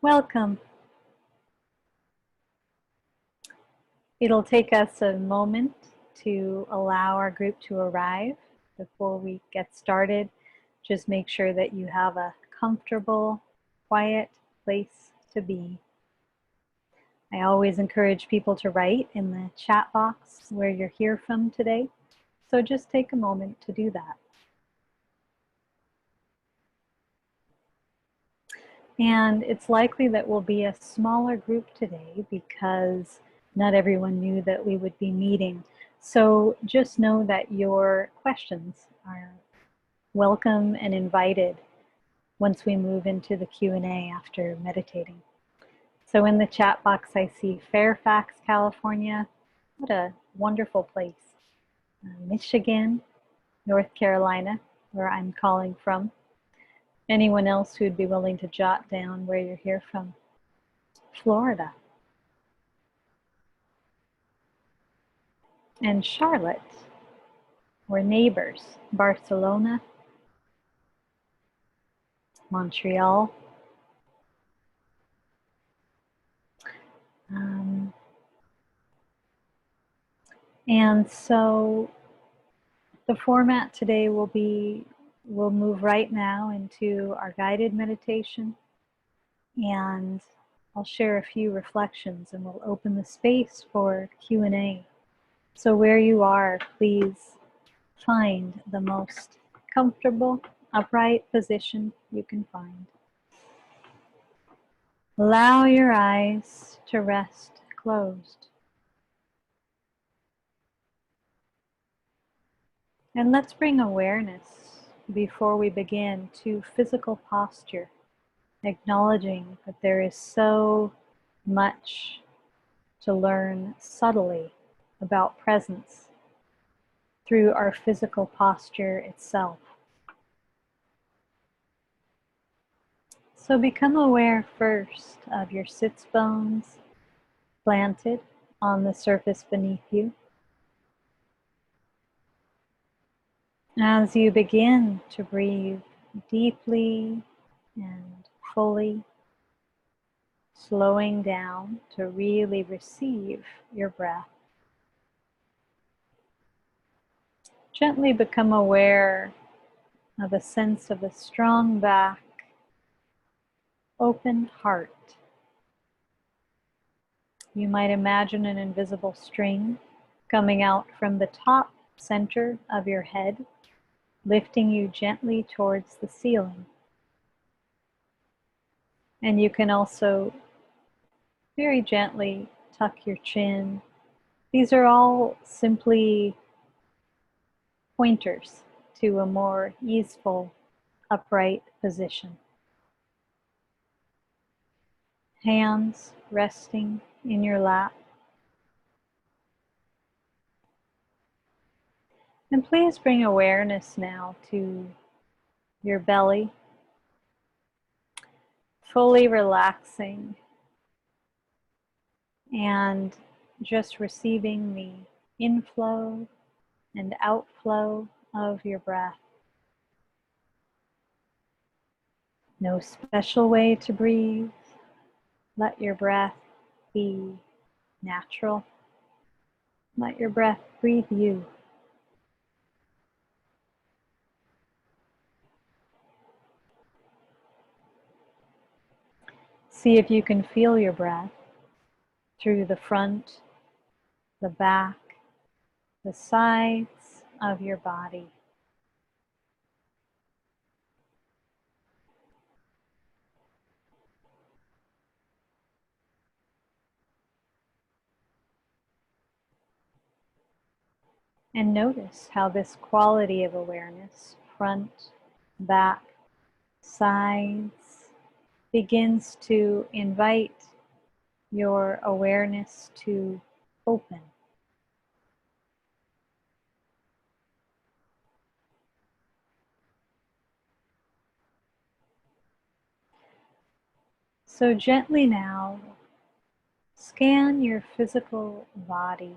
Welcome. It'll take us a moment to allow our group to arrive before we get started. Just make sure that you have a comfortable, quiet place to be. I always encourage people to write in the chat box where you're here from today. So just take a moment to do that. And it's likely that we'll be a smaller group today because not everyone knew that we would be meeting. So just know that your questions are welcome and invited once we move into the Q&A after meditating. So in the chat box, I see Fairfax, California. What a wonderful place. Michigan, North Carolina, where I'm calling from. Anyone else who'd be willing to jot down where you're here from? Florida. And Charlotte. We're neighbors. Barcelona. Montreal. And so the format today will be, we'll move right now into our guided meditation, and I'll share a few reflections and we'll open the space for Q&A. So where you are, please find the most comfortable, upright position you can find. Allow your eyes to rest closed. And let's bring awareness before we begin to physical posture, acknowledging that there is so much to learn subtly about presence through our physical posture itself. So become aware first of your sits bones planted on the surface beneath you. As you begin to breathe deeply and fully, slowing down to really receive your breath. Gently become aware of a sense of a strong back, open heart. You might imagine an invisible string coming out from the top center of your head, lifting you gently towards the ceiling. And you can also very gently tuck your chin. These are all simply pointers to a more easeful, upright position. Hands resting in your lap. And please bring awareness now to your belly, fully relaxing and just receiving the inflow and outflow of your breath. No special way to breathe. Let your breath be natural. Let your breath breathe you. See if you can feel your breath through the front, the back, the sides of your body. And notice how this quality of awareness, front, back, sides, begins to invite your awareness to open. So gently now, scan your physical body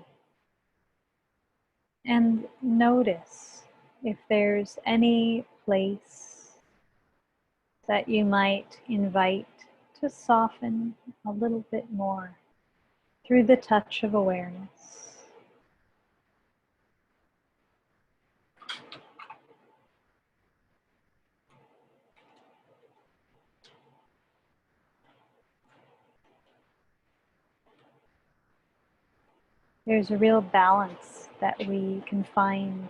and notice if there's any place that you might invite to soften a little bit more through the touch of awareness. There's a real balance that we can find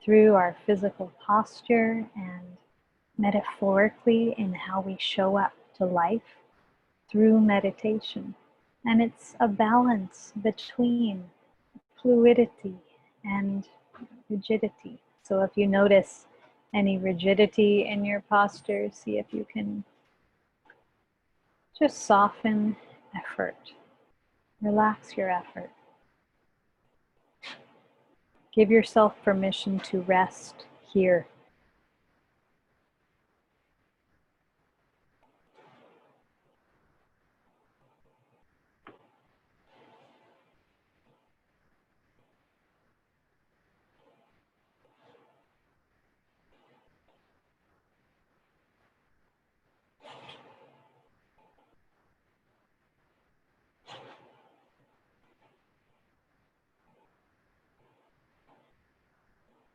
through our physical posture and metaphorically in how we show up to life through meditation. And it's a balance between fluidity and rigidity. So if you notice any rigidity in your posture, see if you can just soften effort. Relax your effort. Give yourself permission to rest here.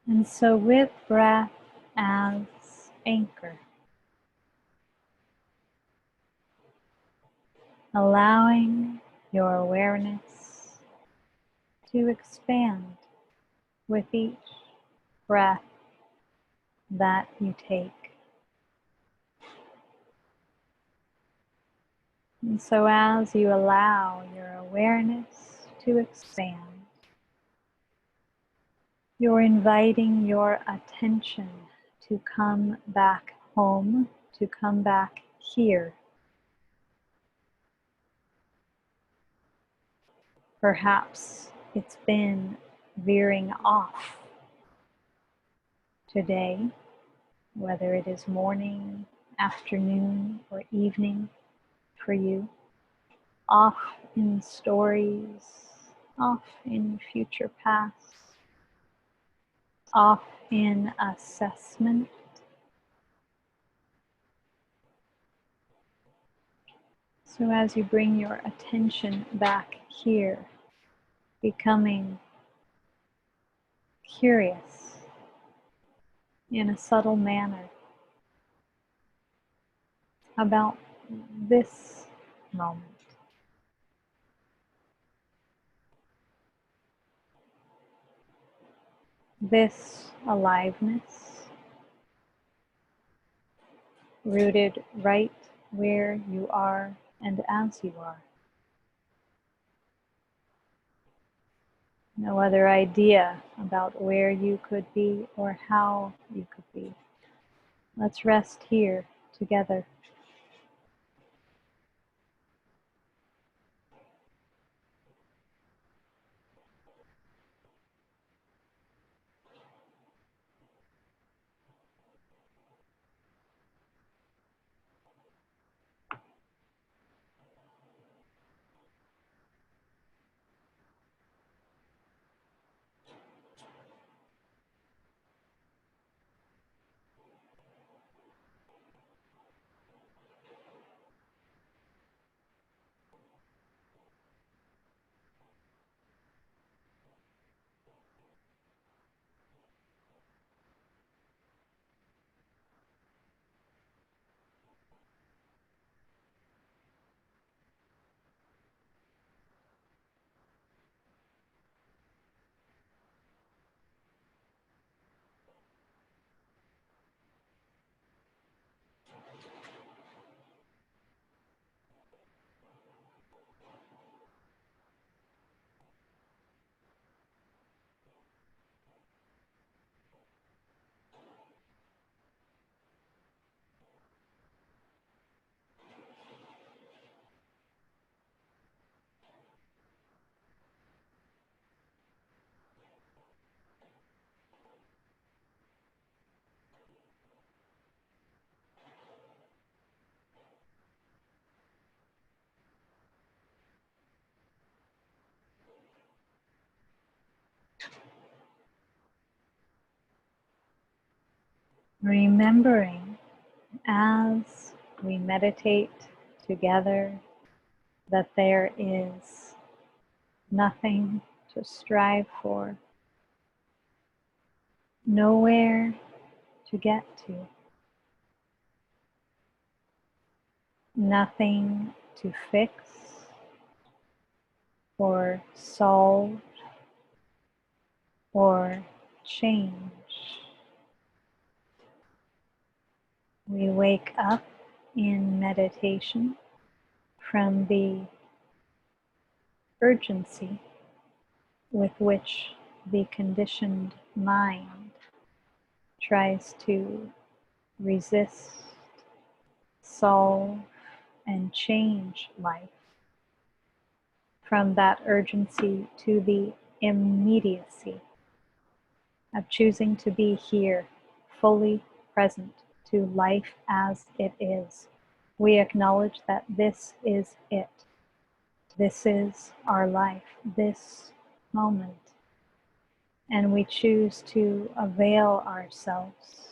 And so with breath as anchor, allowing your awareness to expand with each breath that you take. And so as you allow your awareness to expand, you're inviting your attention to come back home, to come back here. Perhaps it's been veering off today, whether it is morning, afternoon, or evening for you, off in stories, off in future past, off in assessment. So as you bring your attention back here, becoming curious in a subtle manner about this moment. This aliveness, rooted right where you are and as you are. No other idea about where you could be or how you could be. Let's rest here together. Remembering as we meditate together, that there is nothing to strive for, nowhere to get to, nothing to fix or solve or change. We wake up in meditation from the urgency with which the conditioned mind tries to resist, solve, and change life, from that urgency to the immediacy of choosing to be here, fully present to life as it is. We acknowledge that this is it. This is our life, this moment. And we choose to avail ourselves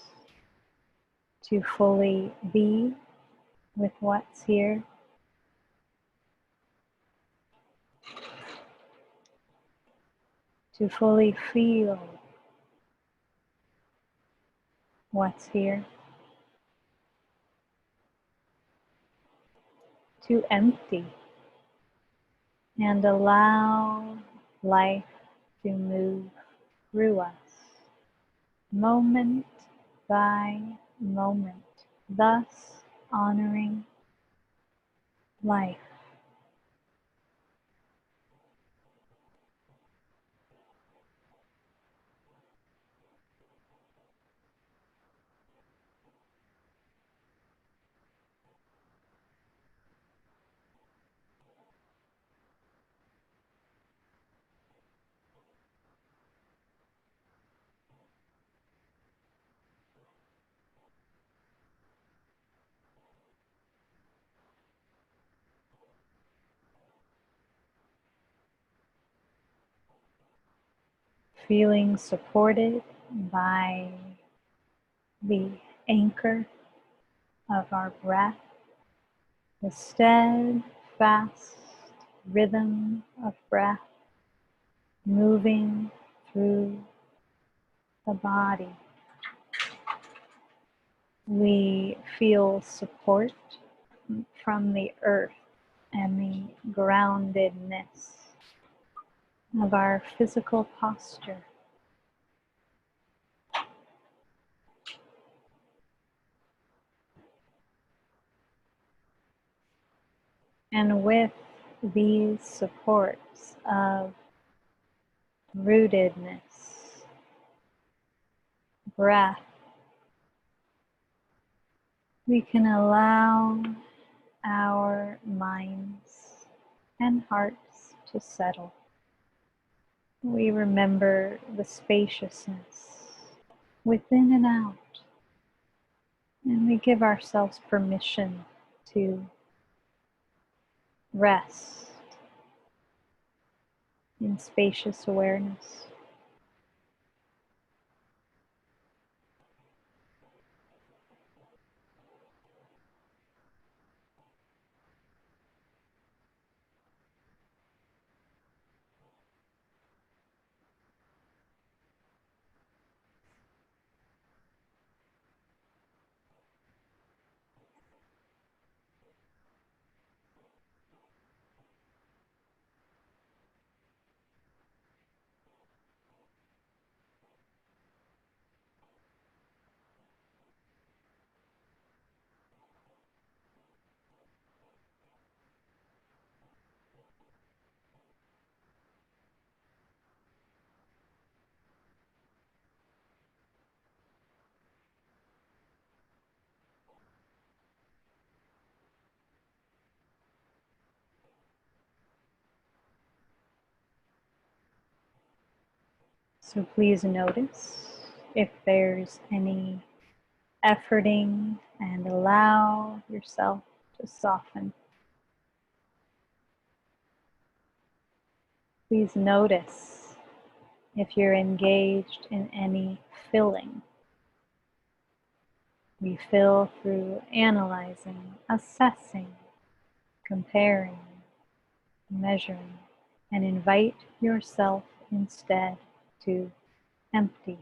to fully be with what's here, to fully feel what's here, to empty and allow life to move through us, moment by moment, thus honoring life. Feeling supported by the anchor of our breath, the steadfast rhythm of breath moving through the body. We feel support from the earth and the groundedness of our physical posture. And with these supports of rootedness, breath, we can allow our minds and hearts to settle. We remember the spaciousness within and out, and we give ourselves permission to rest in spacious awareness. So please notice if there's any efforting and allow yourself to soften. Please notice if you're engaged in any filling. We fill through analyzing, assessing, comparing, measuring, and invite yourself instead to empty.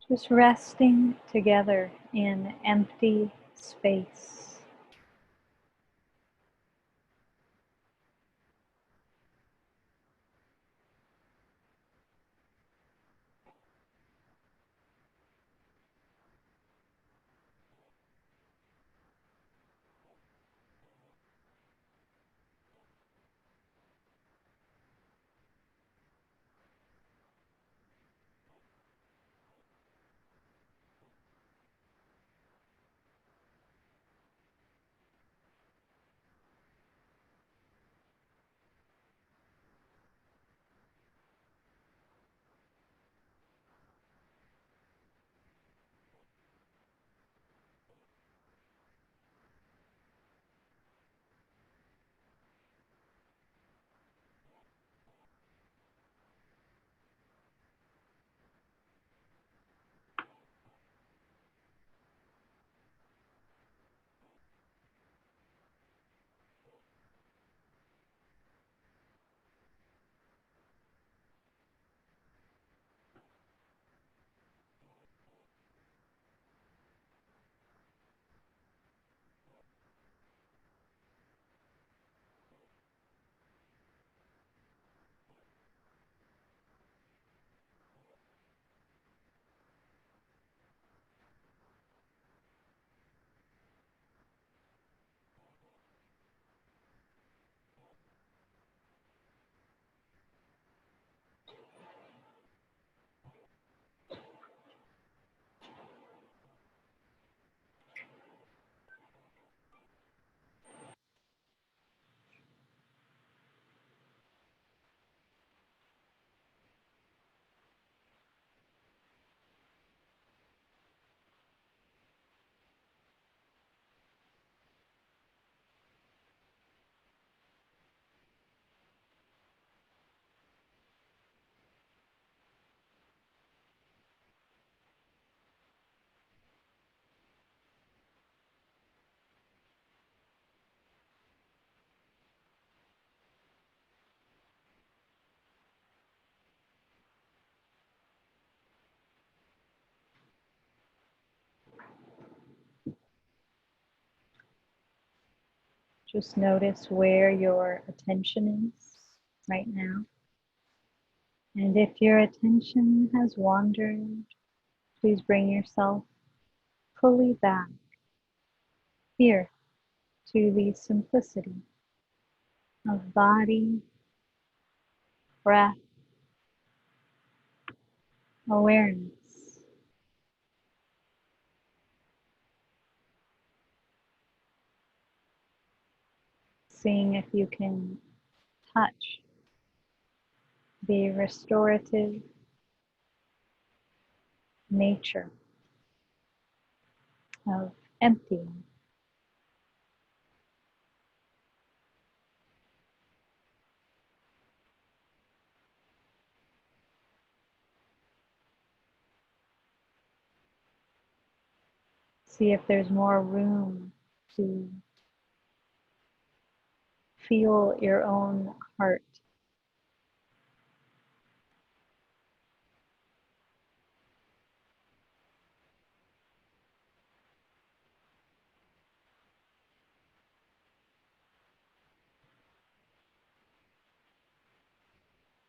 Just resting together in empty space. Just notice where your attention is right now. And if your attention has wandered, please bring yourself fully back here to the simplicity of body, breath, awareness. Seeing if you can touch the restorative nature of emptying. See if there's more room to feel your own heart.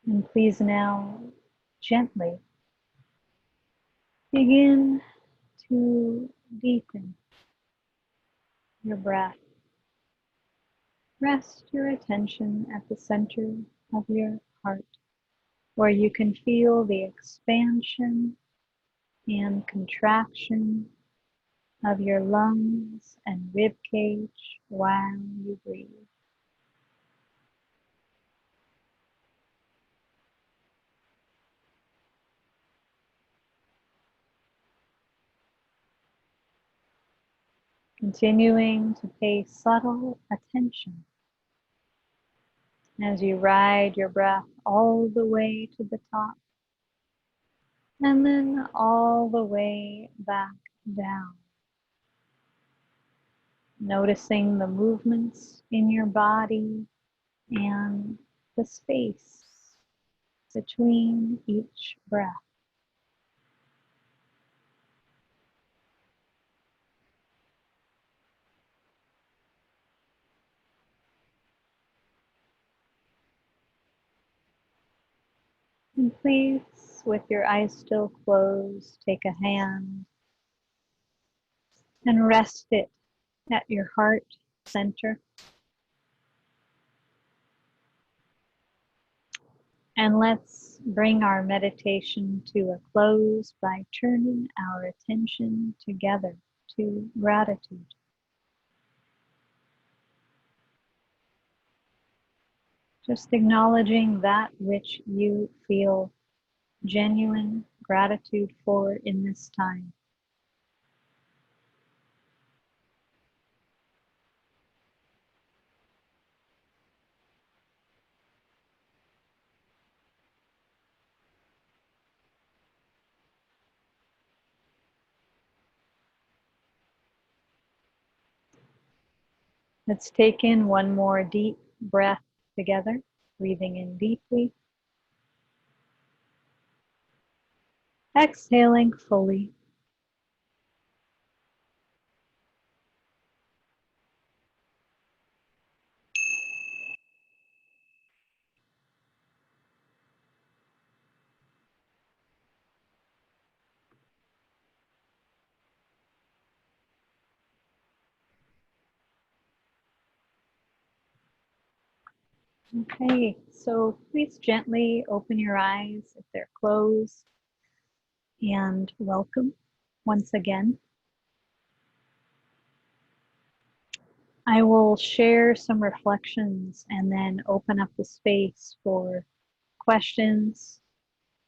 And please now gently begin to deepen your breath. Rest your attention at the center of your heart, where you can feel the expansion and contraction of your lungs and rib cage while you breathe. Continuing to pay subtle attention as you ride your breath all the way to the top and then all the way back down. Noticing the movements in your body and the space between each breath. And please, with your eyes still closed, take a hand and rest it at your heart center. And let's bring our meditation to a close by turning our attention together to gratitude. Just acknowledging that which you feel genuine gratitude for in this time. Let's take in one more deep breath together, breathing in deeply, exhaling fully. Okay, so please gently open your eyes if they're closed, and welcome once again. I will share some reflections and then open up the space for questions,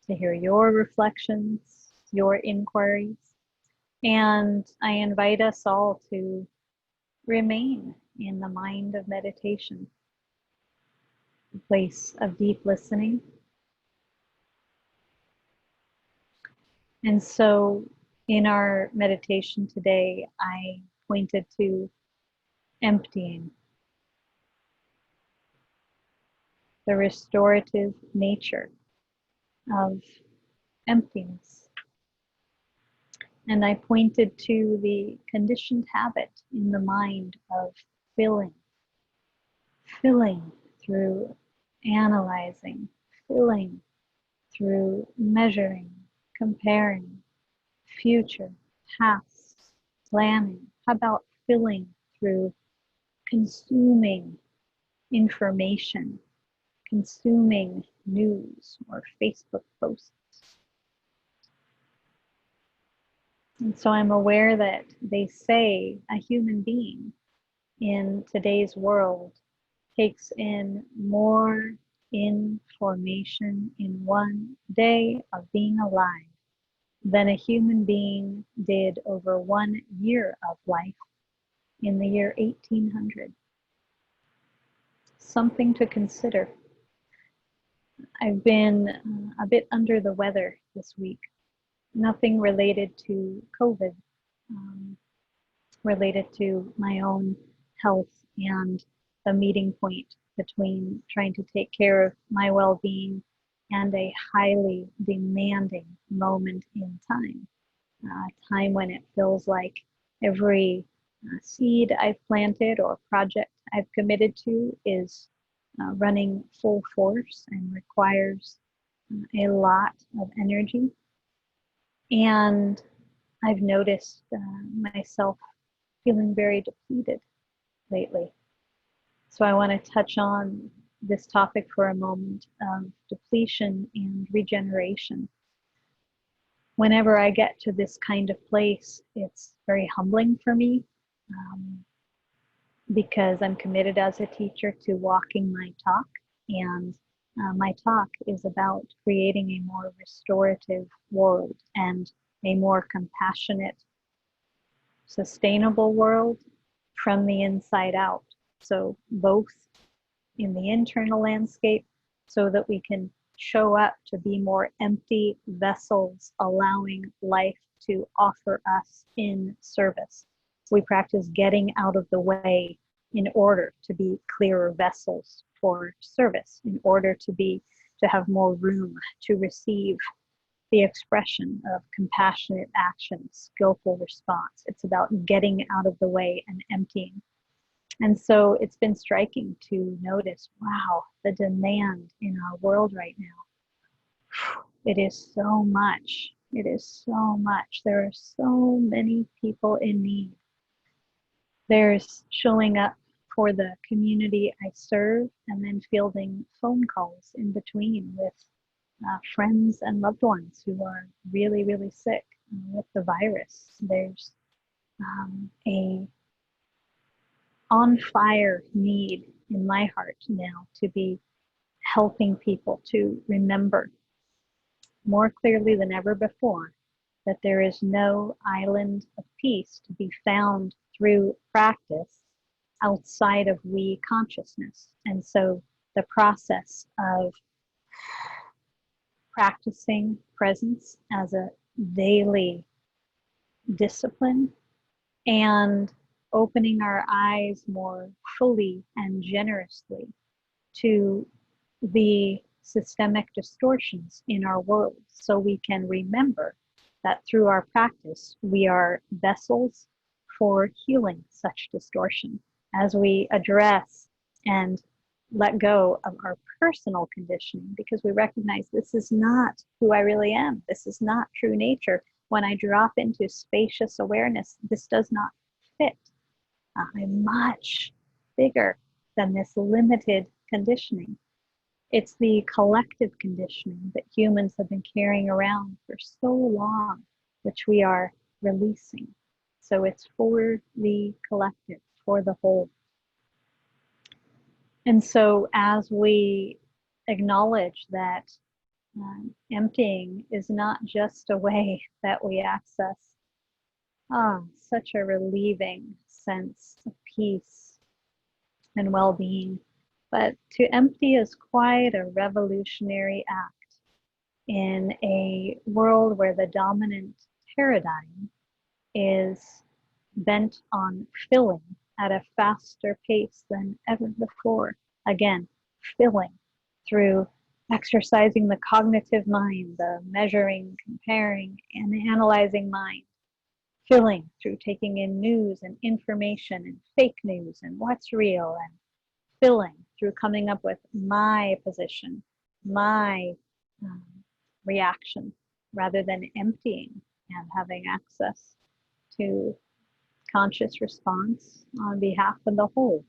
to hear your reflections, your inquiries. And I invite us all to remain in the mind of meditation, a place of deep listening. And so in our meditation today, I pointed to emptying, the restorative nature of emptiness. And I pointed to the conditioned habit in the mind of filling, filling through analyzing, filling through measuring, comparing, future, past, planning. How about filling through consuming information, consuming news or Facebook posts? And so I'm aware that they say a human being in today's world takes in more information in one day of being alive than a human being did over 1 year of life in the year 1800. Something to consider. I've been a bit under the weather this week. Nothing related to COVID, related to my own health and the meeting point between trying to take care of my well-being and a highly demanding moment in time. A time when it feels like every seed I've planted or project I've committed to is running full force and requires a lot of energy. And I've noticed myself feeling very depleted lately. So I want to touch on this topic for a moment of depletion and regeneration. Whenever I get to this kind of place, it's very humbling for me, because I'm committed as a teacher to walking my talk. And my talk is about creating a more restorative world and a more compassionate, sustainable world from the inside out. So both in the internal landscape, so that we can show up to be more empty vessels, allowing life to offer us in service. We practice getting out of the way in order to be clearer vessels for service, in order to have more room to receive the expression of compassionate action, skillful response. It's about getting out of the way and emptying. And so it's been striking to notice, wow, the demand in our world right now. It is so much. It is so much. There are so many people in need. There's showing up for the community I serve and then fielding phone calls in between with friends and loved ones who are really, really sick with the virus. There's a on fire need in my heart now to be helping people to remember more clearly than ever before that there is no island of peace to be found through practice outside of we consciousness. And so the process of practicing presence as a daily discipline and opening our eyes more fully and generously to the systemic distortions in our world, so we can remember that through our practice we are vessels for healing such distortion as we address and let go of our personal conditioning, because we recognize this is not who I really am. This is not true nature. When I drop into spacious awareness, this does not fit. I'm much bigger than this limited conditioning. It's the collective conditioning that humans have been carrying around for so long, which we are releasing. So it's for the collective, for the whole. And so as we acknowledge that emptying is not just a way that we access such a relieving sense of peace and well-being, but to empty is quite a revolutionary act in a world where the dominant paradigm is bent on filling at a faster pace than ever before. Again, filling through exercising the cognitive mind, the measuring, comparing, and analyzing mind. Filling through taking in news and information and fake news and what's real, and filling through coming up with my position, my um, reaction, rather than emptying and having access to conscious response on behalf of the whole.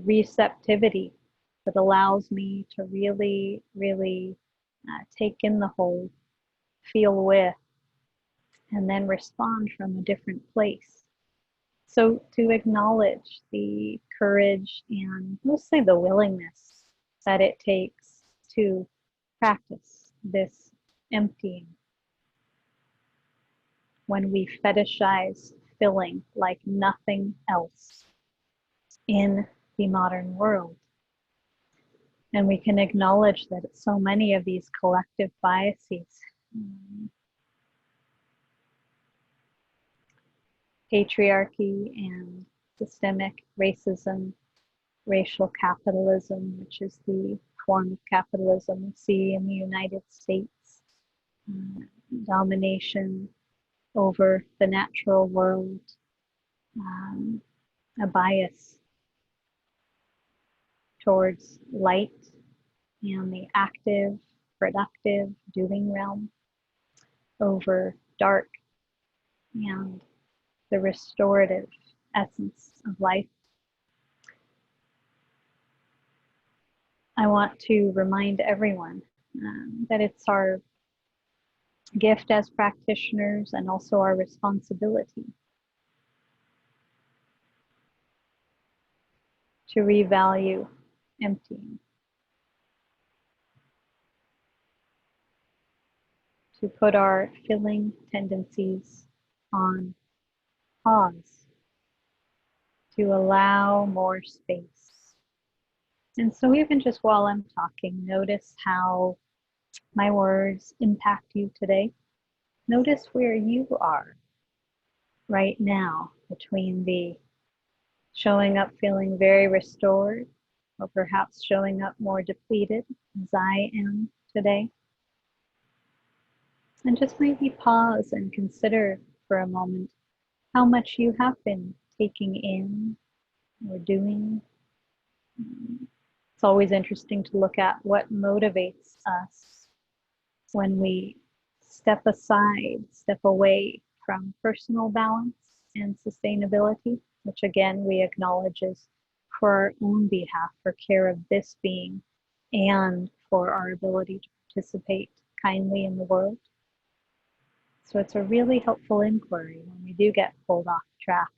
Receptivity that allows me to really, really take in the whole, feel with, and then respond from a different place. So to acknowledge the courage and mostly the willingness that it takes to practice this emptying, when we fetishize filling like nothing else in the modern world. And we can acknowledge that so many of these collective biases, patriarchy and systemic racism, racial capitalism, which is the form of capitalism we see in the United States, domination over the natural world, a bias towards light and the active, productive, doing realm over dark and the restorative essence of life. I want to remind everyone that it's our gift as practitioners and also our responsibility to revalue emptying, to put our filling tendencies on pause, to allow more space. And so even just while I'm talking, notice how my words impact you today. Notice where you are right now between the showing up feeling very restored or perhaps showing up more depleted as I am today. And just maybe pause and consider for a moment how much you have been taking in or doing. It's always interesting to look at what motivates us when we step aside, step away from personal balance and sustainability, which again we acknowledge is for our own behalf, for care of this being, and for our ability to participate kindly in the world. So it's a really helpful inquiry when we do get pulled off track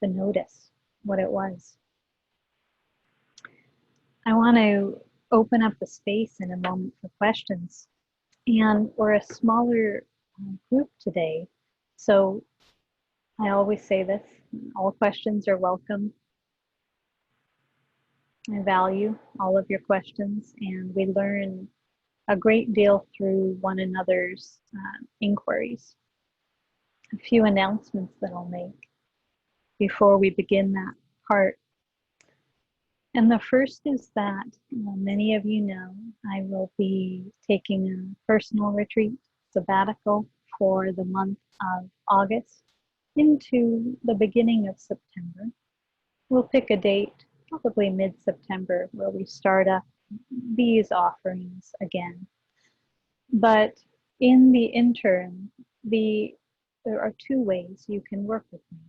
to notice what it was. I want to open up the space in a moment for questions. And we're a smaller group today. So I always say this, all questions are welcome. I value all of your questions, and we learn a great deal through one another's inquiries. A few announcements that I'll make before we begin that part. And the first is that many of you know I will be taking a personal retreat, sabbatical for the month of August into the beginning of September. We'll pick a date, probably mid-September, where we start up these offerings again. But in the interim, there are two ways you can work with me.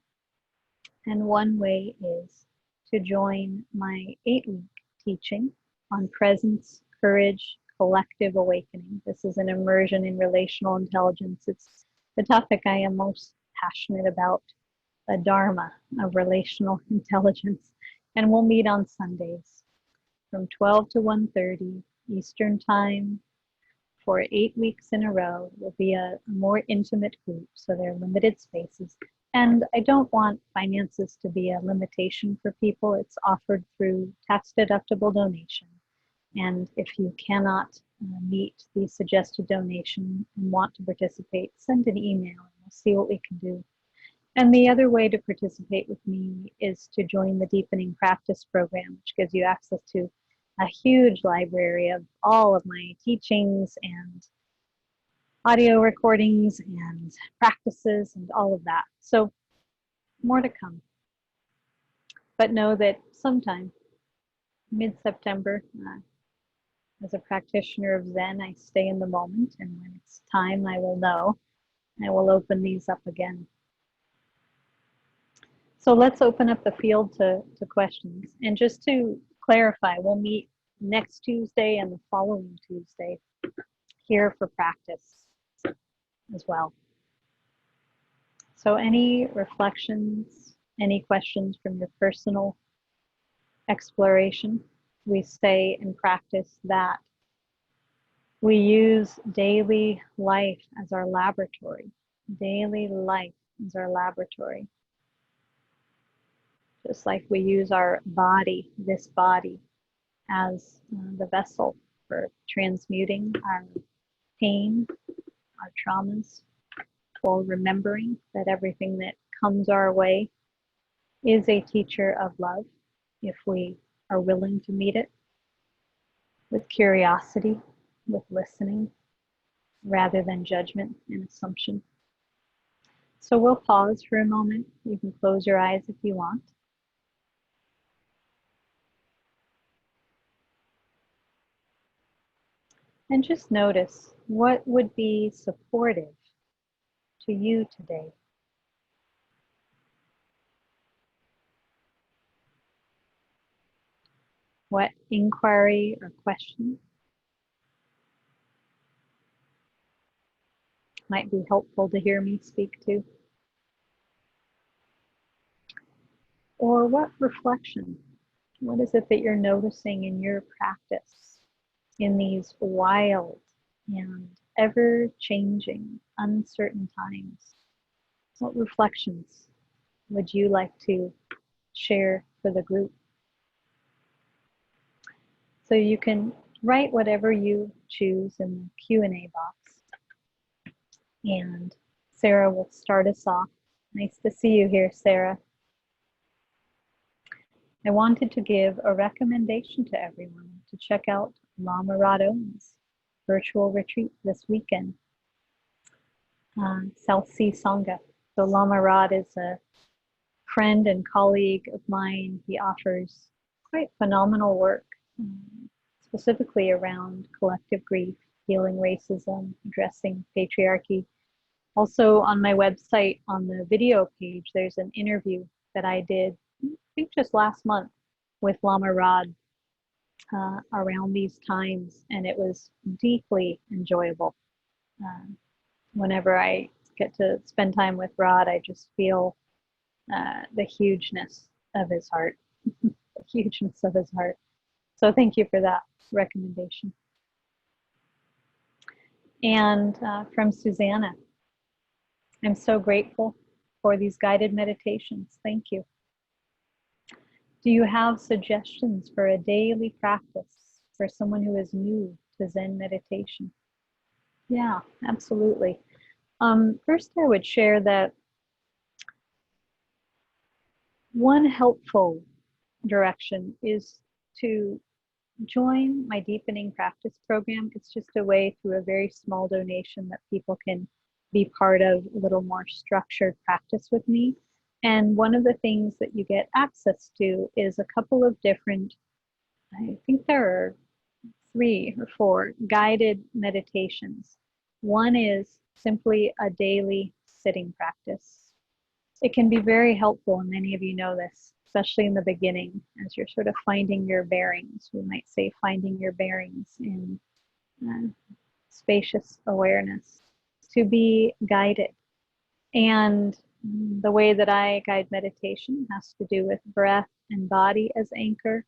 And one way is to join my 8-week teaching on presence, courage, collective awakening. This is an immersion in relational intelligence. It's the topic I am most passionate about, the Dharma of relational intelligence. And we'll meet on Sundays from 12 to 1:30 Eastern Time for 8 weeks in a row. It will be a more intimate group, so there are limited spaces. And I don't want finances to be a limitation for people. It's offered through tax-deductible donation. And if you cannot meet the suggested donation and want to participate, send an email and we'll see what we can do. And the other way to participate with me is to join the Deepening Practice Program, which gives you access to a huge library of all of my teachings and audio recordings and practices and all of that. So more to come. But know that sometime, mid-September, as a practitioner of Zen, I stay in the moment, and when it's time, I will know. I will open these up again. So let's open up the field to questions. And just to clarify, we'll meet next Tuesday and the following Tuesday here for practice as well. So any reflections, any questions from your personal exploration? We say in practice that we use daily life as our laboratory. Daily life is our laboratory. Just like we use our body, this body, as the vessel for transmuting our pain, our traumas, or remembering that everything that comes our way is a teacher of love if we are willing to meet it with curiosity, with listening, rather than judgment and assumption. So we'll pause for a moment. You can close your eyes if you want. And just notice what would be supportive to you today. What inquiry or question might be helpful to hear me speak to? Or what reflection? What is it that you're noticing in your practice in these wild and ever-changing, uncertain times? What reflections would you like to share for the group? So you can write whatever you choose in the Q&A box. And Sarah will start us off. Nice to see you here, Sarah. I wanted to give a recommendation to everyone to check out Lama Rod Owen's virtual retreat this weekend, South Sea Sangha. So Lama Rod is a friend and colleague of mine. He offers quite phenomenal work, specifically around collective grief, healing racism, addressing patriarchy. Also on my website, on the video page, there's an interview that I did, I think just last month, with Lama Rod around these times, and it was deeply enjoyable. Whenever I get to spend time with Rod, I just feel the hugeness of his heart, the hugeness of his heart. So thank you for that recommendation. And from Susanna, I'm so grateful for these guided meditations. Thank you. Do you have suggestions for a daily practice for someone who is new to Zen meditation? Yeah, absolutely. First, I would share that one helpful direction is to join my Deepening practice program. It's just a way through a very small donation that people can be part of a little more structured practice with me. And one of the things that you get access to is a couple of different, I think there are 3 or 4 guided meditations. One is simply a daily sitting practice. It can be very helpful, and many of you know this, especially in the beginning, as you're sort of finding your bearings. We might say finding your bearings in spacious awareness, to be guided. And the way that I guide meditation has to do with breath and body as anchor,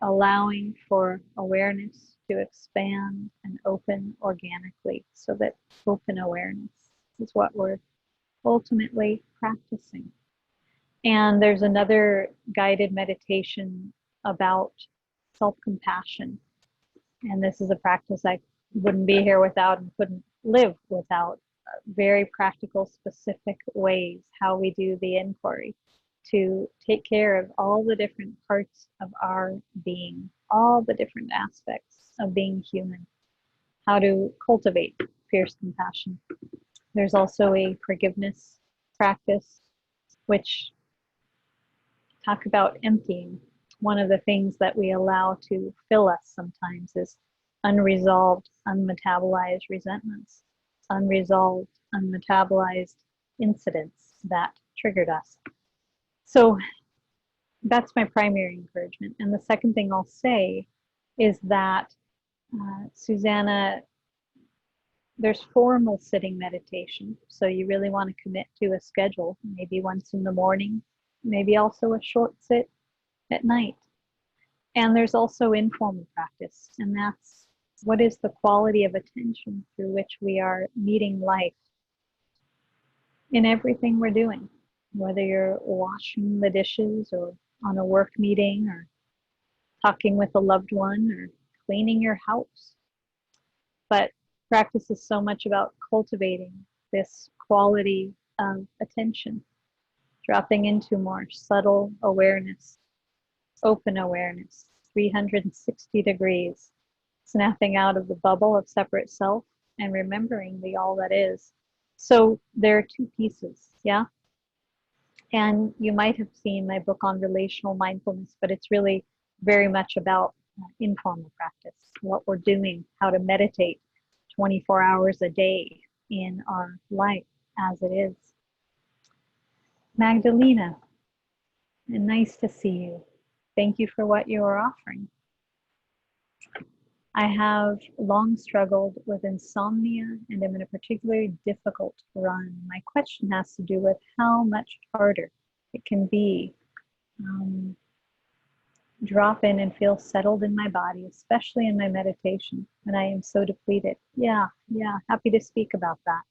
allowing for awareness to expand and open organically, so that open awareness is what we're ultimately practicing. And there's another guided meditation about self-compassion. And this is a practice I wouldn't be here without and couldn't live without. Very practical, specific ways how we do the inquiry to take care of all the different parts of our being, all the different aspects of being human, how to cultivate fierce compassion. There's also a forgiveness practice, which talk about emptying. One of the things that we allow to fill us sometimes is unresolved, unmetabolized resentments, unresolved, unmetabolized incidents that triggered us. So that's my primary encouragement. And the second thing I'll say is that, Susanna, there's formal sitting meditation. So you really want to commit to a schedule, maybe once in the morning, maybe also a short sit at night. And there's also informal practice, and that's what is the quality of attention through which we are meeting life in everything we're doing, whether you're washing the dishes or on a work meeting or talking with a loved one or cleaning your house. But practice is so much about cultivating this quality of attention, dropping into more subtle awareness, open awareness, 360 degrees, snapping out of the bubble of separate self and remembering the all that is. So there are 2 pieces, yeah? And you might have seen my book on relational mindfulness, but it's really very much about informal practice, what we're doing, how to meditate 24 hours a day in our life as it is. Magdalena, and nice to see you. Thank you for what you are offering. I have long struggled with insomnia and am in a particularly difficult run. My question has to do with how much harder it can be. Drop in and feel settled in my body, especially in my meditation when I am so depleted. Yeah, happy to speak about that.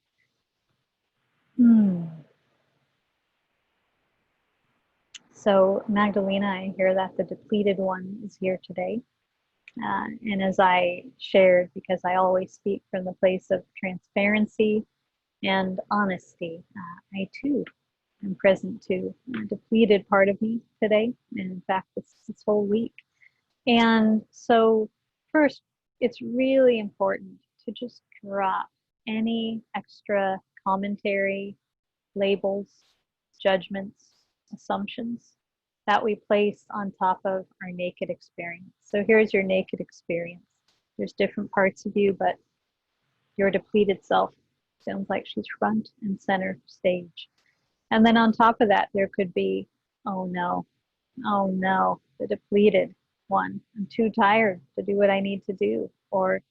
So, Magdalena, I hear that the depleted one is here today. And as I shared, because I always speak from the place of transparency and honesty, I too am present to a depleted part of me today, and in fact, this whole week. And so, first, it's really important to just drop any extra commentary, labels, judgments, assumptions that we place on top of our naked experience. So here's your naked experience. There's different parts of you, but your depleted self sounds like she's front and center stage. And then on top of that, there could be, oh no, the depleted one. I'm too tired to do what I need to do. Or,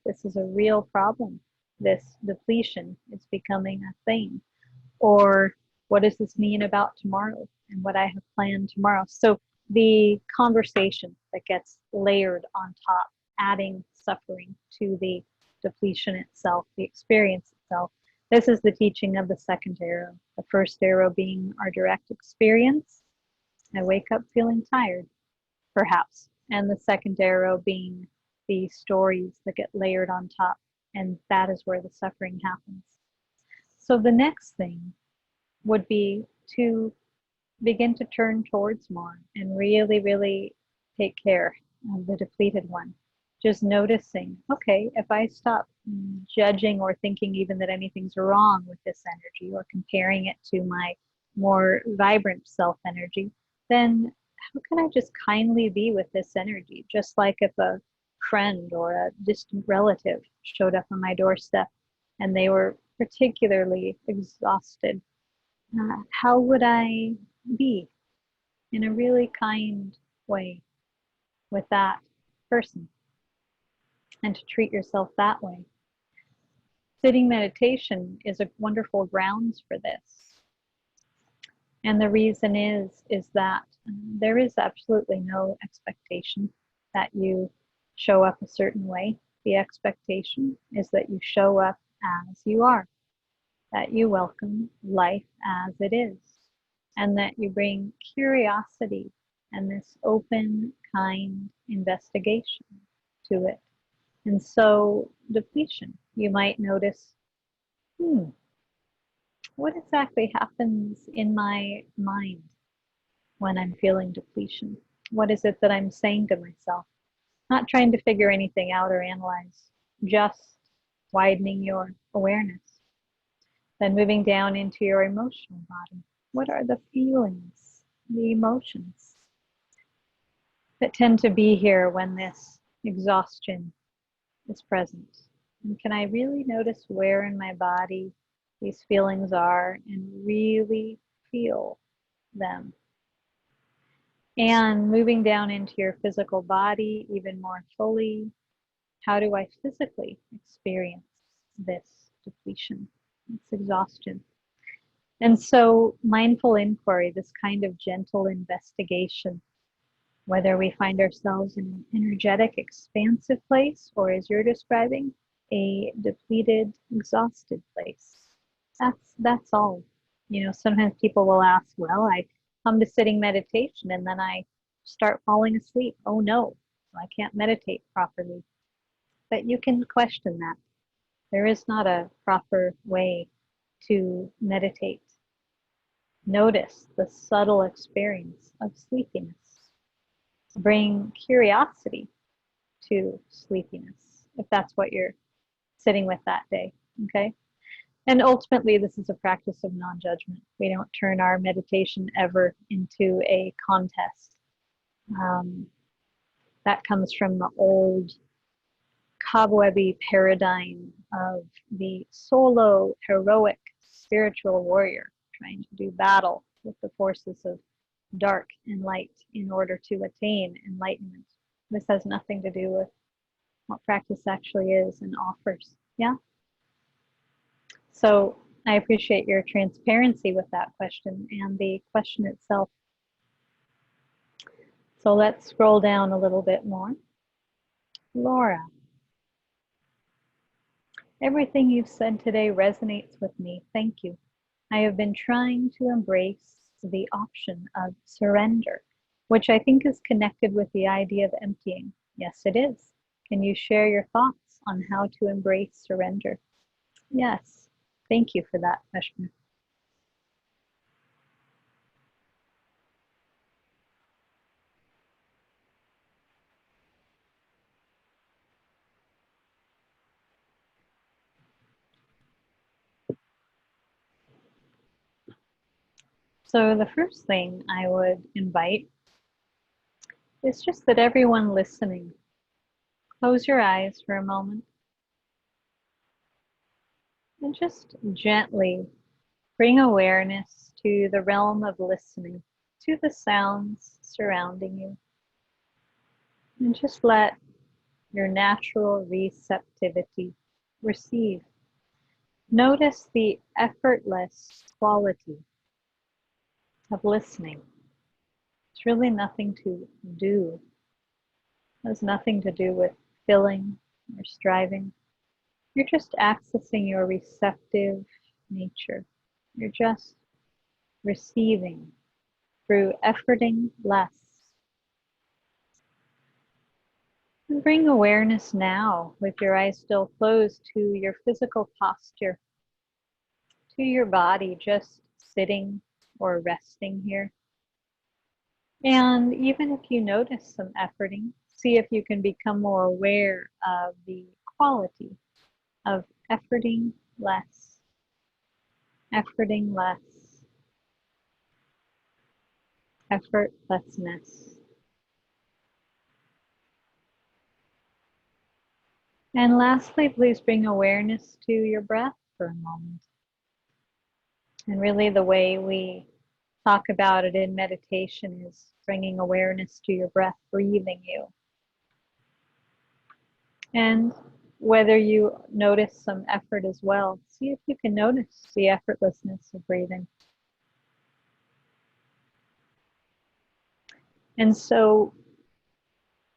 this is a real problem. This depletion is becoming a thing. Or, what does this mean about tomorrow and what I have planned tomorrow? So the conversation that gets layered on top, adding suffering to the depletion itself, the experience itself. This is the teaching of the second arrow. The first arrow being our direct experience. I wake up feeling tired, perhaps. And the second arrow being the stories that get layered on top. And that is where the suffering happens. So the next thing would be to begin to turn towards more and really, really take care of the depleted one. Just noticing, okay, if I stop judging or thinking even that anything's wrong with this energy or comparing it to my more vibrant self energy, then how can I just kindly be with this energy? Just like if a friend or a distant relative showed up on my doorstep and they were particularly exhausted, how would I be in a really kind way with that person, and to treat yourself that way? Sitting meditation is a wonderful grounds for this. And the reason is that there is absolutely no expectation that you show up a certain way. The expectation is that you show up as you are, that you welcome life as it is, and that you bring curiosity and this open, kind investigation to it. And so, depletion, you might notice, what exactly happens in my mind when I'm feeling depletion? What is it that I'm saying to myself? Not trying to figure anything out or analyze, just widening your awareness. Then moving down into your emotional body. What are the feelings, the emotions that tend to be here when this exhaustion is present? And can I really notice where in my body these feelings are and really feel them? And moving down into your physical body even more fully, how do I physically experience this depletion, this exhaustion? And so mindful inquiry, this kind of gentle investigation, whether we find ourselves in an energetic, expansive place, or as you're describing, a depleted, exhausted place. That's all. Sometimes people will ask, well, I come to sitting meditation and then I start falling asleep. Oh no, I can't meditate properly. But you can question that. There is not a proper way to meditate. Notice the subtle experience of sleepiness. Bring curiosity to sleepiness, if that's what you're sitting with that day, okay? And ultimately, this is a practice of non-judgment. We don't turn our meditation ever into a contest. That comes from the old cobwebby paradigm of the solo, heroic, spiritual warrior trying to do battle with the forces of dark and light in order to attain enlightenment. This has nothing to do with what practice actually is and offers. Yeah. So I appreciate your transparency with that question and the question itself. So let's scroll down a little bit more. Laura, everything you've said today resonates with me. Thank you. I have been trying to embrace the option of surrender, which I think is connected with the idea of emptying. Yes, it is. Can you share your thoughts on how to embrace surrender? Yes. Thank you for that question. So the first thing I would invite is just that everyone listening, close your eyes for a moment and just gently bring awareness to the realm of listening, to the sounds surrounding you, and just let your natural receptivity receive. Notice the effortless quality of listening. It's really nothing to do. It has nothing to do with filling or striving. You're just accessing your receptive nature. You're just receiving through efforting less. And bring awareness now, with your eyes still closed, to your physical posture, to your body just sitting or resting here. And even if you notice some efforting, see if you can become more aware of the quality of efforting less, efforting less, effortlessness. And lastly, please bring awareness to your breath for a moment. And really the way we talk about it in meditation is bringing awareness to your breath, breathing you. And whether you notice some effort as well, see if you can notice the effortlessness of breathing. And so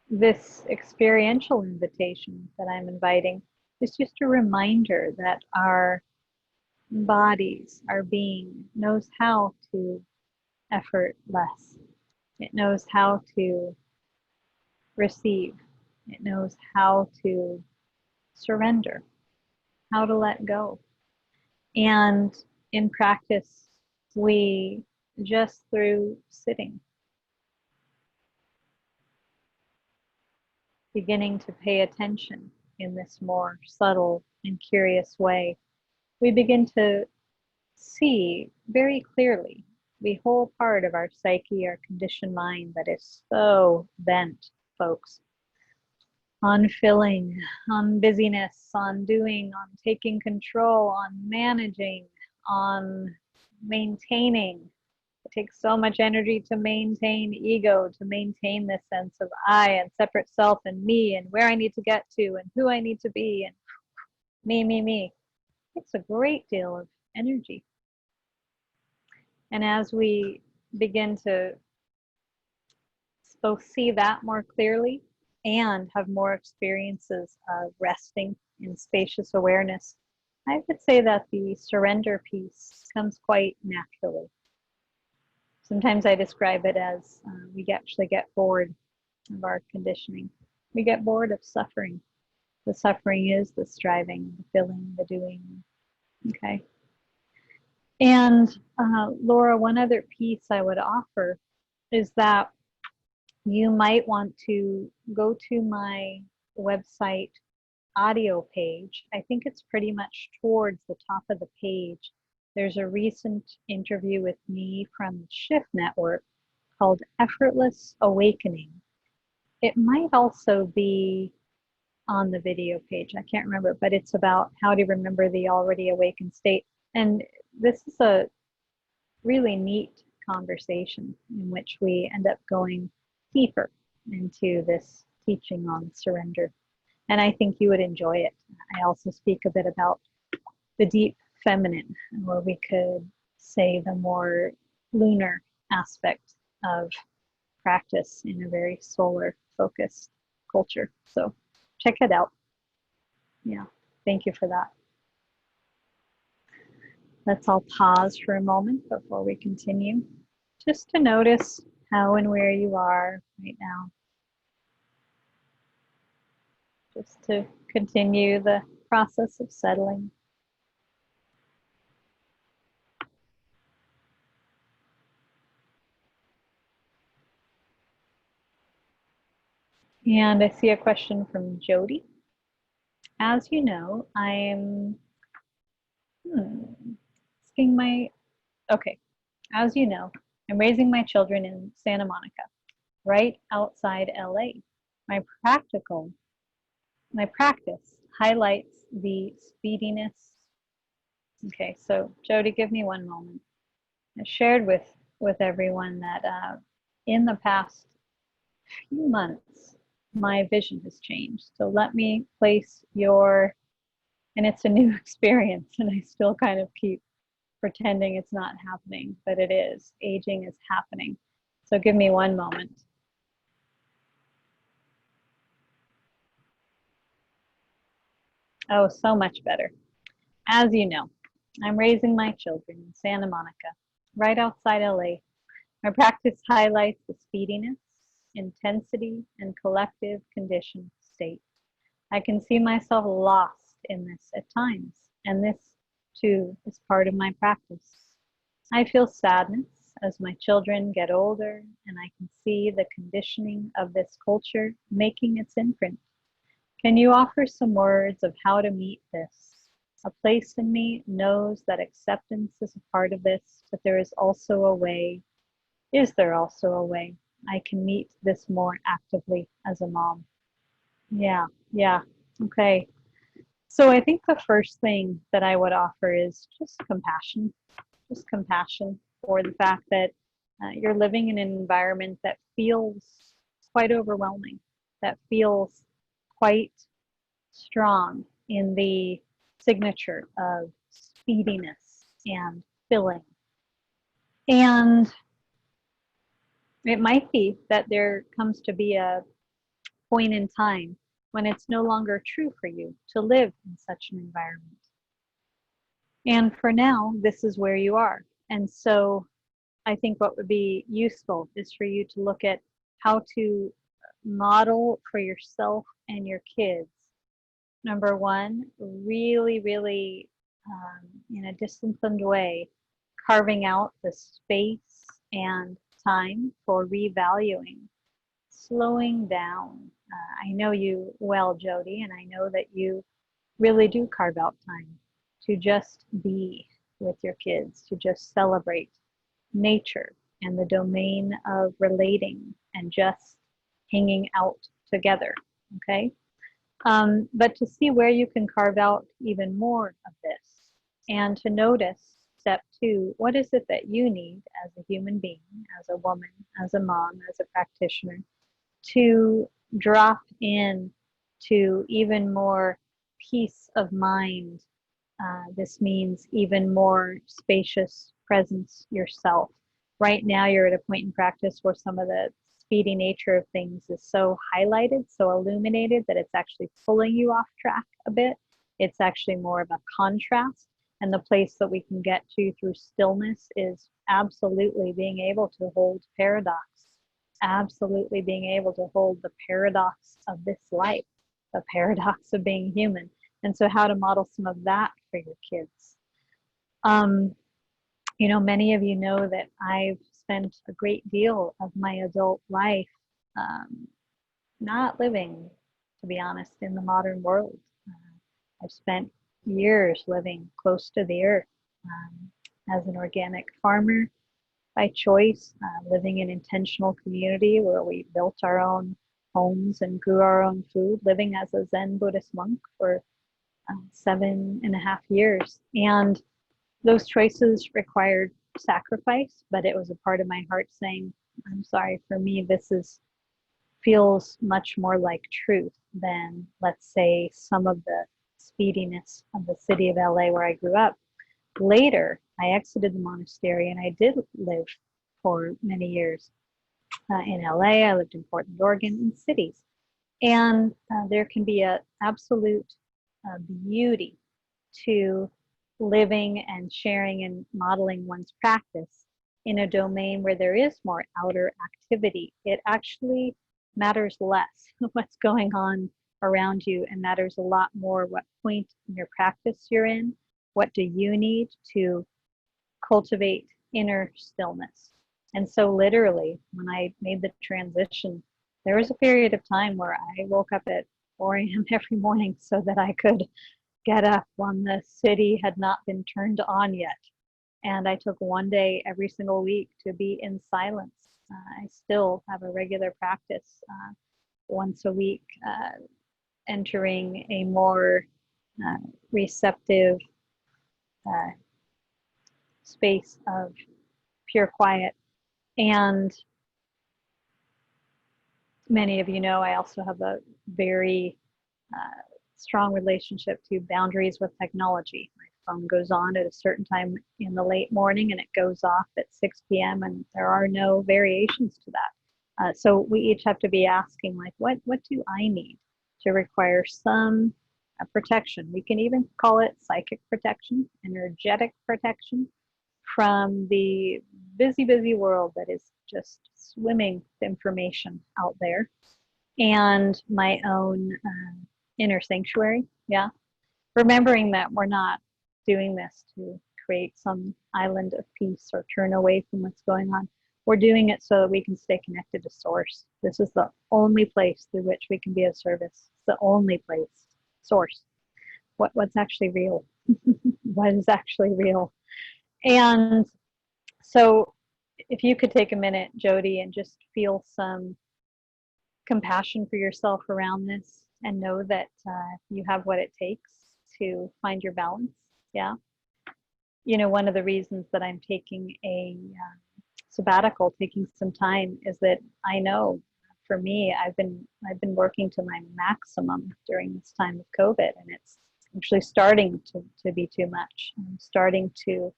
this experiential invitation that I'm inviting is just a reminder that our bodies, our being, knows how to effort less. It knows how to receive. It knows how to surrender, how to let go. And in practice, we just through sitting, beginning to pay attention in this more subtle and curious way, we begin to see very clearly the whole part of our psyche, our conditioned mind that is so bent, folks, on filling, on busyness, on doing, on taking control, on managing, on maintaining. It takes so much energy to maintain ego, to maintain this sense of I and separate self and me and where I need to get to and who I need to be and me. It's a great deal of energy. And as we begin to both see that more clearly and have more experiences of resting in spacious awareness, I would say that the surrender piece comes quite naturally. Sometimes I describe it as we actually get bored of our conditioning. We get bored of suffering. The suffering is the striving, the filling, the doing. Okay. And Laura, one other piece I would offer is that you might want to go to my website audio page. I think it's pretty much towards the top of the page. There's a recent interview with me from the Shift Network called Effortless Awakening. It might also be on the video page. I can't remember, but it's about how to remember the already awakened state. And this is a really neat conversation in which we end up going deeper into this teaching on surrender. And I think you would enjoy it. I also speak a bit about the deep feminine, or we could say the more lunar aspect of practice in a very solar focused culture. So check it out. Yeah, thank you for that. Let's all pause for a moment before we continue, just to notice how and where you are right now, just to continue the process of settling. And I see a question from Jody. As you know, I'm asking my, okay, as you know, I'm raising my children in Santa Monica, right outside LA. My practical, my practice highlights the speediness. Okay, so Jody, give me one moment. I shared with everyone that in the past few months, my vision has changed. So let me place your, and it's a new experience, and I still kind of keep pretending it's not happening, but it is. Aging is happening. So give me one moment. Oh, so much better. As you know, I'm raising my children in Santa Monica, right outside LA. My practice highlights the speediness, intensity, and collective conditioned state. I can see myself lost in this at times, and this too is part of my practice. I feel sadness as my children get older, and I can see the conditioning of this culture making its imprint. Can you offer some words of how to meet this? A place in me knows that acceptance is a part of this, but there is also a way. Is there also a way I can meet this more actively as a mom? Yeah, yeah. Okay. So I think the first thing that I would offer is just compassion for the fact that you're living in an environment that feels quite overwhelming, that feels quite strong in the signature of speediness and filling. And it might be that there comes to be a point in time when it's no longer true for you to live in such an environment. And for now, this is where you are. And so I think what would be useful is for you to look at how to model for yourself and your kids. Number one, really, really in a disciplined way, carving out the space and time for revaluing, slowing down. I know you well, Jody, and I know that you really do carve out time to just be with your kids, to just celebrate nature and the domain of relating and just hanging out together. Okay. But to see where you can carve out even more of this and to notice step two, what is it that you need as a human being, as a woman, as a mom, as a practitioner, to drop in to even more peace of mind. This means even more spacious presence yourself. Right now, you're at a point in practice where some of the speedy nature of things is so highlighted, so illuminated that it's actually pulling you off track a bit. It's actually more of a contrast. And the place that we can get to through stillness is absolutely being able to hold paradox, absolutely being able to hold the paradox of this life, the paradox of being human. And so how to model some of that for your kids. You know, many of you know that I've spent a great deal of my adult life not living, to be honest, in the modern world. I've spent years living close to the earth as an organic farmer by choice, living in intentional community where we built our own homes and grew our own food, living as a Zen Buddhist monk for 7.5 years. And those choices required sacrifice, but it was a part of my heart saying, I'm sorry, for me, this is feels much more like truth than, let's say, some of the speediness of the city of LA where I grew up. Later, I exited the monastery and I did live for many years in LA. I lived in Portland, Oregon, in cities. And there can be an absolute beauty to living and sharing and modeling one's practice in a domain where there is more outer activity. It actually matters less what's going on around you and matters a lot more what point in your practice you're in. What do you need to cultivate inner stillness? And so literally, when I made the transition, there was a period of time where I woke up at 4 a.m. every morning so that I could get up when the city had not been turned on yet. And I took one day every single week to be in silence. I still have a regular practice once a week, entering a more receptive space of pure quiet. And many of you know I also have a very strong relationship to boundaries with technology. My phone goes on at a certain time in the late morning and it goes off at 6 p.m. and there are no variations to that. So we each have to be asking, like, what do I need to require some protection? We can even call it psychic protection, energetic protection from the busy world that is just swimming with information out there, and my own inner sanctuary. Yeah. Remembering that we're not doing this to create some island of peace or turn away from what's going on. We're doing it so that we can stay connected to source. This is the only place through which we can be of service. It's the only place. Source. What's actually real? What is actually real? And so if you could take a minute, Jody, and just feel some compassion for yourself around this and know that you have what it takes to find your balance. Yeah. You know, one of the reasons that I'm taking a sabbatical, taking some time, is that I know for me, I've been working to my maximum during this time of COVID, and it's actually starting to be too much. I'm starting to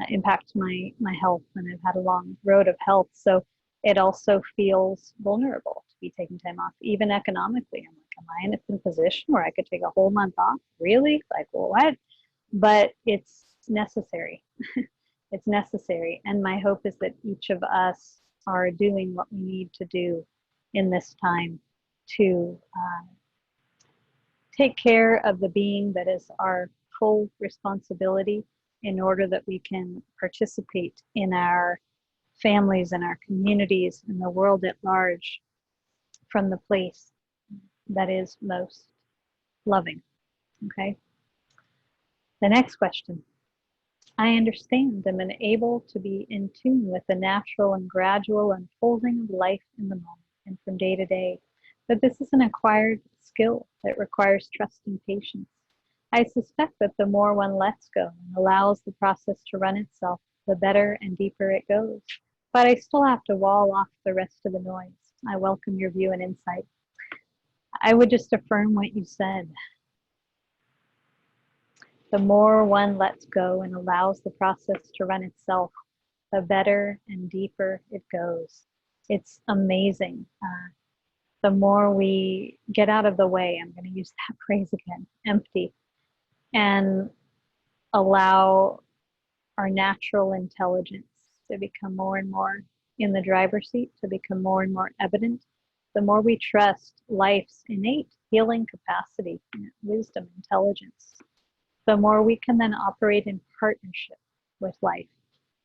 impact my health, and I've had a long road of health. So it also feels vulnerable to be taking time off, even economically. I'm like, am I in a position where I could take a whole month off? Really? Like, well, what? But it's necessary. It's necessary. And my hope is that each of us are doing what we need to do in this time to take care of the being that is our full responsibility, in order that we can participate in our families and our communities and the world at large from the place that is most loving. Okay. The next question. I understand and am able to be in tune with the natural and gradual unfolding of life in the moment and from day to day, but this is an acquired skill that requires trust and patience. I suspect that the more one lets go and allows the process to run itself, the better and deeper it goes. But I still have to wall off the rest of the noise. I welcome your view and insight. I would just affirm what you said. The more one lets go and allows the process to run itself, the better and deeper it goes. It's amazing. The more we get out of the way, I'm going to use that phrase again, empty, and allow our natural intelligence to become more and more in the driver's seat, to become more and more evident, the more we trust life's innate healing capacity, wisdom, intelligence, the more we can then operate in partnership with life.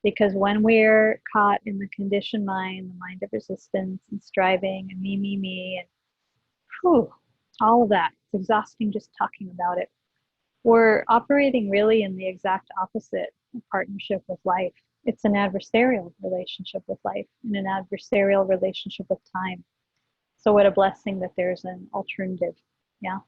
Because when we're caught in the conditioned mind, the mind of resistance and striving and me, and whew, all of that, it's exhausting just talking about it. We're operating really in the exact opposite of partnership with life. It's an adversarial relationship with life and an adversarial relationship with time. So what a blessing that there's an alternative. Yeah.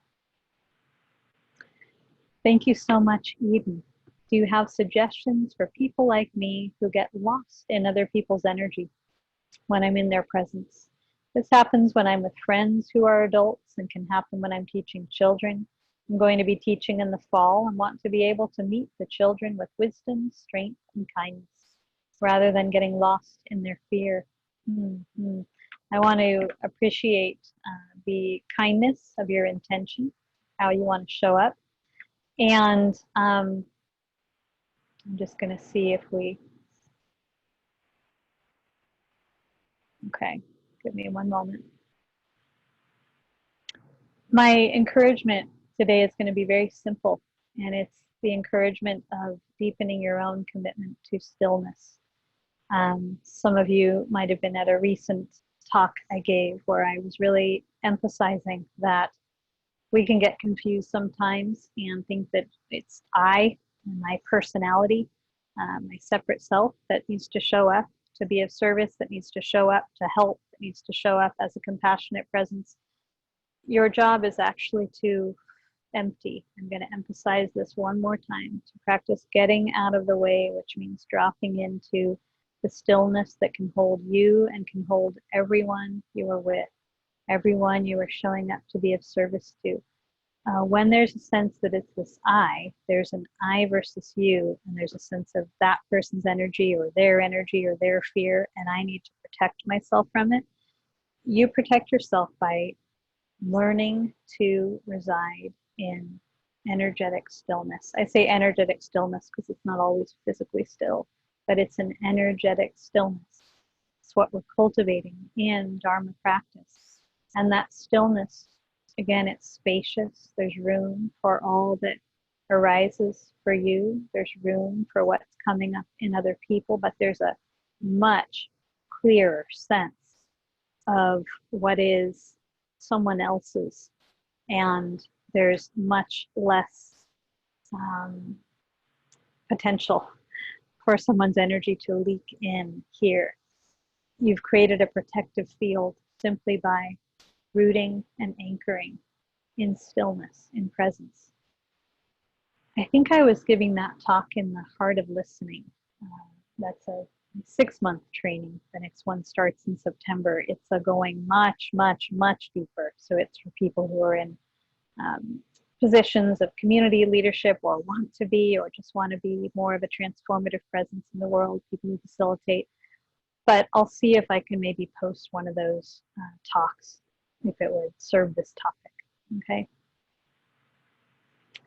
Thank you so much, Eden. Do you have suggestions for people like me who get lost in other people's energy when I'm in their presence? This happens when I'm with friends who are adults and can happen when I'm teaching children. I'm going to be teaching in the fall and want to be able to meet the children with wisdom, strength, and kindness, rather than getting lost in their fear. Mm-hmm. I want to appreciate the kindness of your intention, how you want to show up. And I'm just going to see if we, okay, give me one moment. My encouragement today is going to be very simple, and it's the encouragement of deepening your own commitment to stillness. Some of you might have been at a recent talk I gave where I was really emphasizing that we can get confused sometimes and think that it's I and my personality, my separate self that needs to show up to be of service, that needs to show up to help, that needs to show up as a compassionate presence. Your job is actually to empty. I'm going to emphasize this one more time, to practice getting out of the way, which means dropping into the stillness that can hold you and can hold everyone you are with, everyone you are showing up to be of service to. When there's a sense that it's this I, there's an I versus you, and there's a sense of that person's energy or their fear, and I need to protect myself from it. You protect yourself by learning to reside in energetic stillness. I say energetic stillness because it's not always physically still, but it's an energetic stillness. It's what we're cultivating in Dharma practice. And that stillness, again, it's spacious. There's room for all that arises for you. There's room for what's coming up in other people, but there's a much clearer sense of what is someone else's, and there's much less potential for someone's energy to leak in here. You've created a protective field simply by rooting and anchoring in stillness, in presence. I think I was giving that talk in the Heart of Listening. That's a 6-month training. The next one starts in September. It's going much, much, much deeper. So it's for people who are in positions of community leadership or want to be, or just want to be more of a transformative presence in the world, people who facilitate. But I'll see if I can maybe post one of those talks if it would serve this topic. Okay.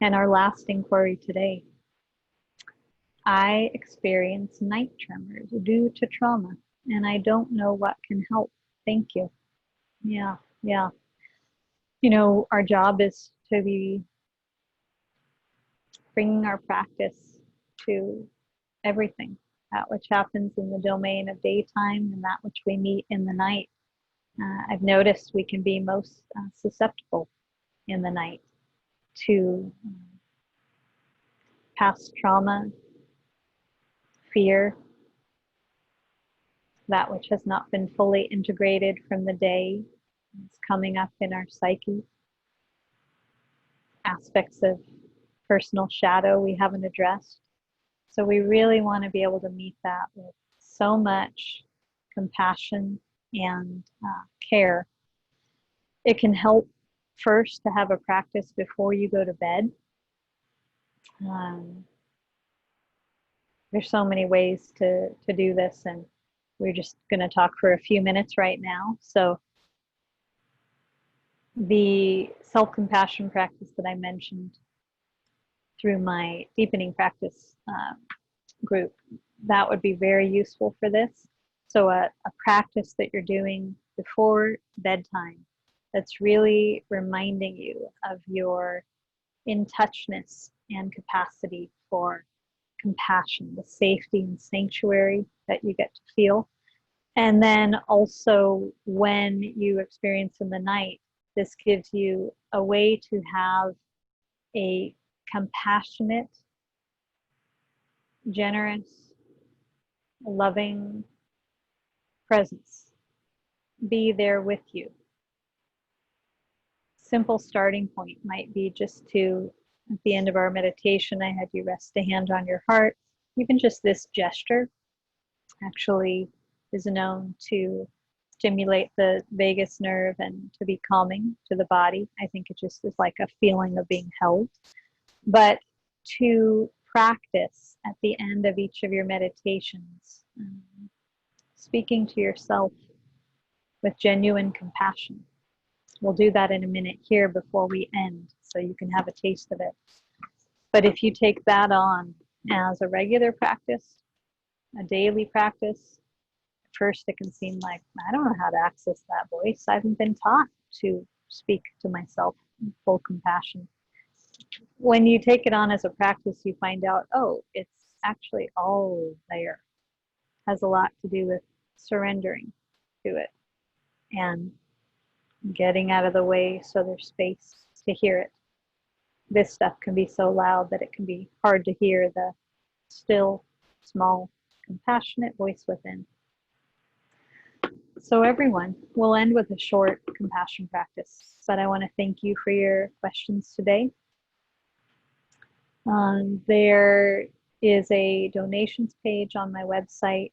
And our last inquiry today. I experience night tremors due to trauma, and I don't know what can help. Thank you. Yeah. You know, our job is to be bringing our practice to everything, that which happens in the domain of daytime and that which we meet in the night. I've noticed we can be most susceptible in the night to past trauma, fear, that which has not been fully integrated from the day is coming up in our psyche, aspects of personal shadow we haven't addressed. So we really want to be able to meet that with so much compassion and care. It can help first to have a practice before you go to bed. There's so many ways to do this, and we're just going to talk for a few minutes right now. So the self-compassion practice that I mentioned through my deepening practice group, that would be very useful for this. So a practice that you're doing before bedtime that's really reminding you of your in-touchness and capacity for compassion, the safety and sanctuary that you get to feel. And then also when you experience in the night, this gives you a way to have a compassionate, generous, loving presence be there with you. Simple starting point might be just to, at the end of our meditation, I had you rest a hand on your heart. Even just this gesture actually is known to stimulate the vagus nerve and to be calming to the body. I think it just is like a feeling of being held. But to practice at the end of each of your meditations, speaking to yourself with genuine compassion. We'll do that in a minute here before we end, so you can have a taste of it. But if you take that on as a regular practice, a daily practice, at first it can seem like, I don't know how to access that voice. I haven't been taught to speak to myself in full compassion. When you take it on as a practice, you find out, oh, it's actually all there. It has a lot to do with surrendering to it and getting out of the way so there's space to hear it. This stuff can be so loud that it can be hard to hear the still, small, compassionate voice within. So everyone, we'll end with a short compassion practice, but I want to thank you for your questions today. There is a donations page on my website.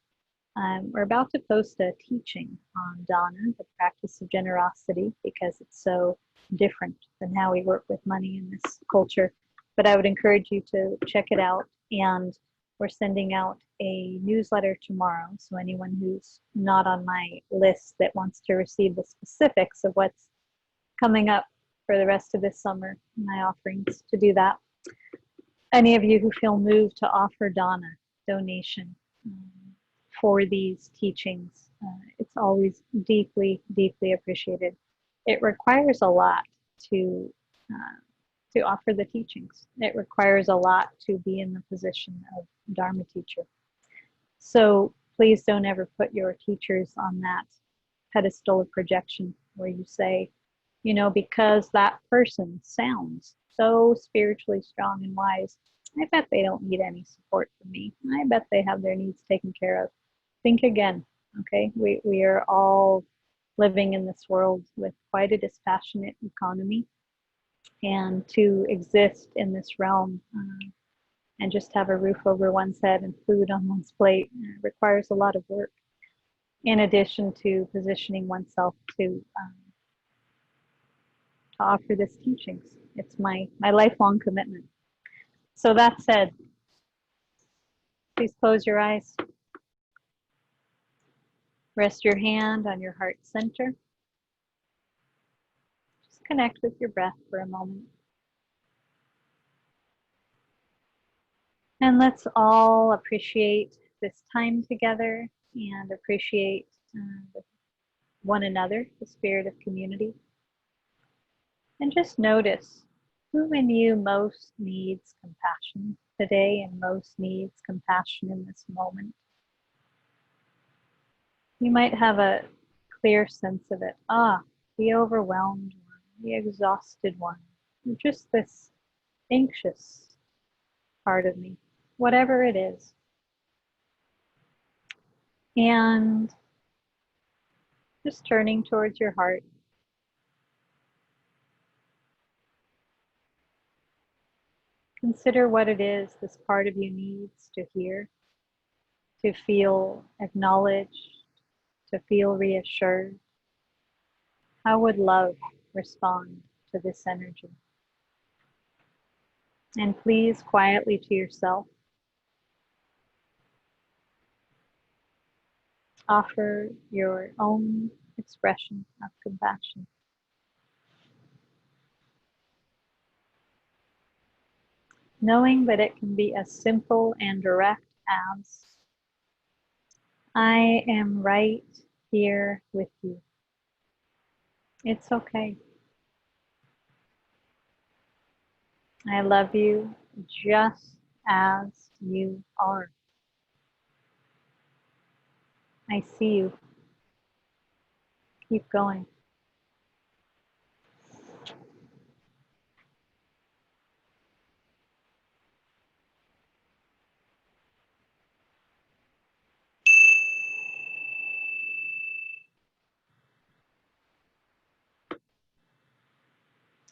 We're about to post a teaching on Dana, the practice of generosity, because it's so different than how we work with money in this culture. But I would encourage you to check it out. And we're sending out a newsletter tomorrow. So anyone who's not on my list that wants to receive the specifics of what's coming up for the rest of this summer, my offerings to do that. Any of you who feel moved to offer Dana donation for these teachings, it's always deeply, deeply appreciated. It requires a lot to offer the teachings. It requires a lot to be in the position of Dharma teacher. So please don't ever put your teachers on that pedestal of projection where you say, you know, because that person sounds so spiritually strong and wise, I bet they don't need any support from me. I bet they have their needs taken care of. Think again, okay? We are all living in this world with quite a dispassionate economy, and to exist in this realm and just have a roof over one's head and food on one's plate requires a lot of work, in addition to positioning oneself to offer this teachings. It's my lifelong commitment. So that said, please close your eyes. Rest your hand on your heart center. Just connect with your breath for a moment. And let's all appreciate this time together and appreciate one another, the spirit of community. And just notice who in you most needs compassion today and most needs compassion in this moment. You might have a clear sense of it. The overwhelmed one, the exhausted one, just this anxious part of me, whatever it is. And just turning towards your heart. Consider what it is this part of you needs to hear, to feel acknowledged, to feel reassured. How would love respond to this energy? And please, quietly to yourself, offer your own expression of compassion. Knowing that it can be as simple and direct as, I am right here with you. It's okay. I love you just as you are. I see you. Keep going.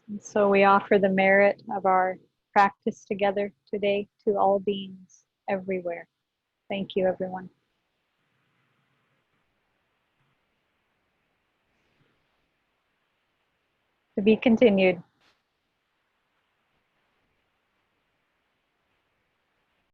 And so we offer the merit of our practice together today to all beings everywhere. Thank you, everyone. To be continued.